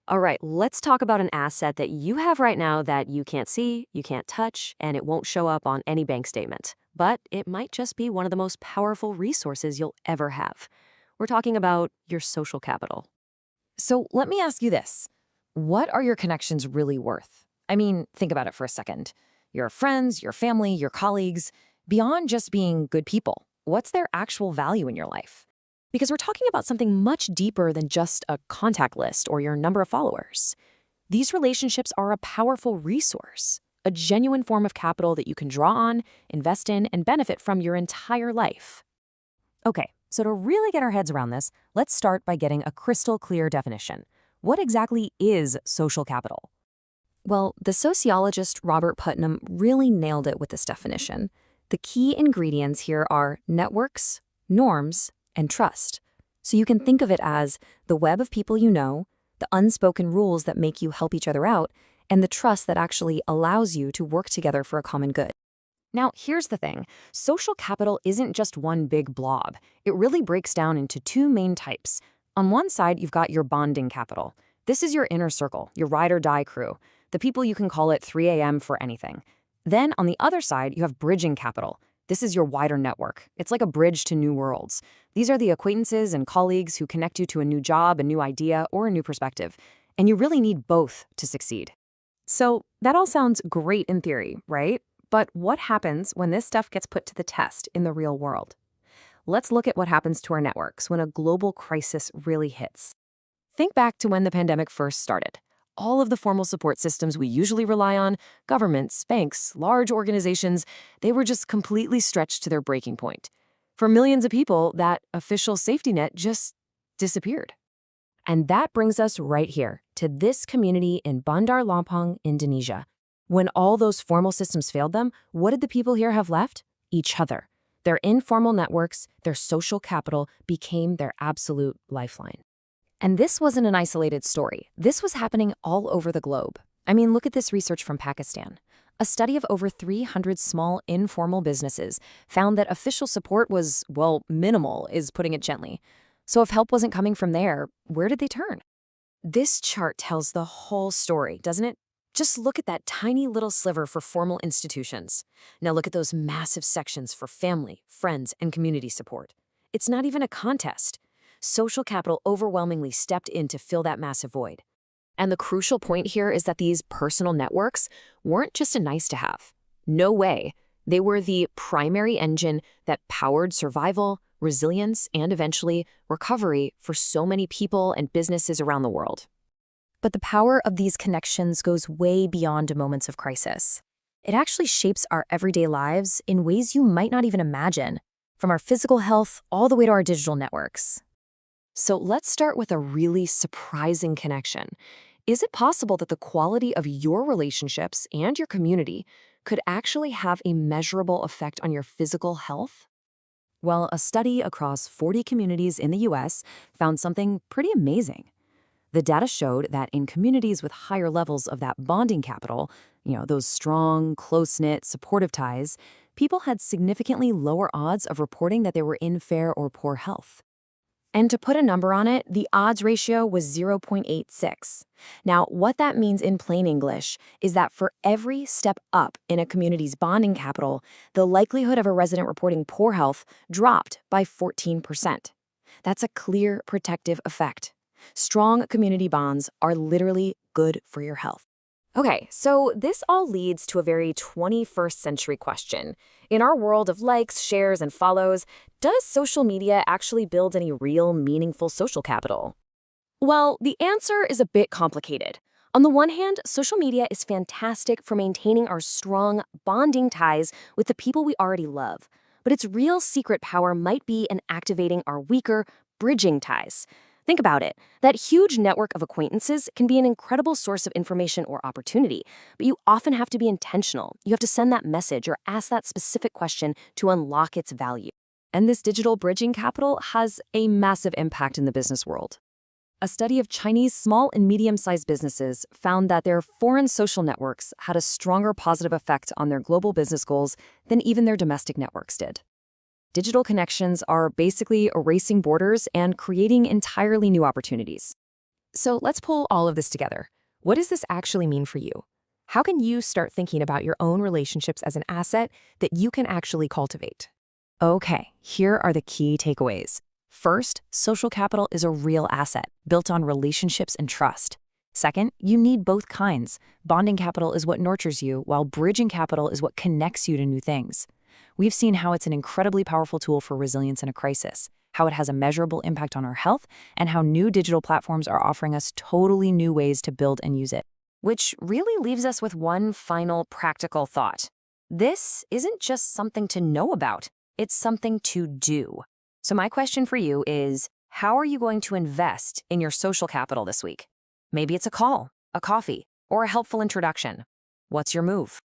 All right, let's talk about an asset that you have right now that you can't see, you can't touch, and it won't show up on any bank statement. But it might just be one of the most powerful resources you'll ever have. We're talking about your social capital. So let me ask you this. What are your connections really worth? I mean, think about it for a second. Your friends, your family, your colleagues, beyond just being good people, what's their actual value in your life? Because we're talking about something much deeper than just a contact list or your number of followers. These relationships are a powerful resource, a genuine form of capital that you can draw on, invest in, and benefit from your entire life. Okay, so to really get our heads around this, let's start by getting a crystal clear definition. What exactly is social capital? Well, the sociologist Robert Putnam really nailed it with this definition. The key ingredients here are networks, norms, and trust. So you can think of it as the web of people you know, the unspoken rules that make you help each other out, and the trust that actually allows you to work together for a common good. Now, here's the thing. Social capital isn't just one big blob. It really breaks down into two main types. On one side, you've got your bonding capital. This is your inner circle, your ride or die crew, the people you can call at 3 a.m. for anything. Then, on the other side, you have bridging capital. This is your wider network. It's like a bridge to new worlds. These are the acquaintances and colleagues who connect you to a new job, a new idea, or a new perspective. And you really need both to succeed. So that all sounds great in theory, right? But what happens when this stuff gets put to the test in the real world? Let's look at what happens to our networks when a global crisis really hits. Think back to when the pandemic first started. All of the formal support systems we usually rely on, governments, banks, large organizations, they were just completely stretched to their breaking point. For millions of people, that official safety net just disappeared. And that brings us right here to this community in Bandar Lampung, Indonesia. When all those formal systems failed them, what did the people here have left? Each other. Their informal networks, their social capital became their absolute lifeline. And this wasn't an isolated story. This was happening all over the globe. I mean, look at this research from Pakistan. A study of over 300 small informal businesses found that official support was, well, minimal, is putting it gently. So if help wasn't coming from there, where did they turn? This chart tells the whole story, doesn't it? Just look at that tiny little sliver for formal institutions. Now look at those massive sections for family, friends, and community support. It's not even a contest. Social capital overwhelmingly stepped in to fill that massive void. And the crucial point here is that these personal networks weren't just a nice to have. No way. They were the primary engine that powered survival, resilience, and eventually recovery for so many people and businesses around the world. But the power of these connections goes way beyond moments of crisis. It actually shapes our everyday lives in ways you might not even imagine, from our physical health all the way to our digital networks. So let's start with a really surprising connection. Is it possible that the quality of your relationships and your community could actually have a measurable effect on your physical health? Well, a study across 40 communities in the US found something pretty amazing. The data showed that in communities with higher levels of that bonding capital, those strong, close-knit, supportive ties, people had significantly lower odds of reporting that they were in fair or poor health. And to put a number on it, the odds ratio was 0.86. Now, what that means in plain English is that for every step up in a community's bonding capital, the likelihood of a resident reporting poor health dropped by 14%. That's a clear protective effect. Strong community bonds are literally good for your health. Okay, so this all leads to a very 21st century question. In our world of likes, shares, and follows, does social media actually build any real, meaningful social capital? Well, the answer is a bit complicated. On the one hand, social media is fantastic for maintaining our strong, bonding ties with the people we already love. But its real secret power might be in activating our weaker, bridging ties. Think about it. That huge network of acquaintances can be an incredible source of information or opportunity, but you often have to be intentional. You have to send that message or ask that specific question to unlock its value. And this digital bridging capital has a massive impact in the business world. A study of Chinese small and medium-sized businesses found that their foreign social networks had a stronger positive effect on their global business goals than even their domestic networks did. Digital connections are basically erasing borders and creating entirely new opportunities. So let's pull all of this together. What does this actually mean for you? How can you start thinking about your own relationships as an asset that you can actually cultivate? Okay, here are the key takeaways. First, social capital is a real asset built on relationships and trust. Second, you need both kinds. Bonding capital is what nurtures you, while bridging capital is what connects you to new things. We've seen how it's an incredibly powerful tool for resilience in a crisis, how it has a measurable impact on our health, and how new digital platforms are offering us totally new ways to build and use it. Which really leaves us with one final practical thought. This isn't just something to know about, it's something to do. So my question for you is, how are you going to invest in your social capital this week? Maybe it's a call, a coffee, or a helpful introduction. What's your move?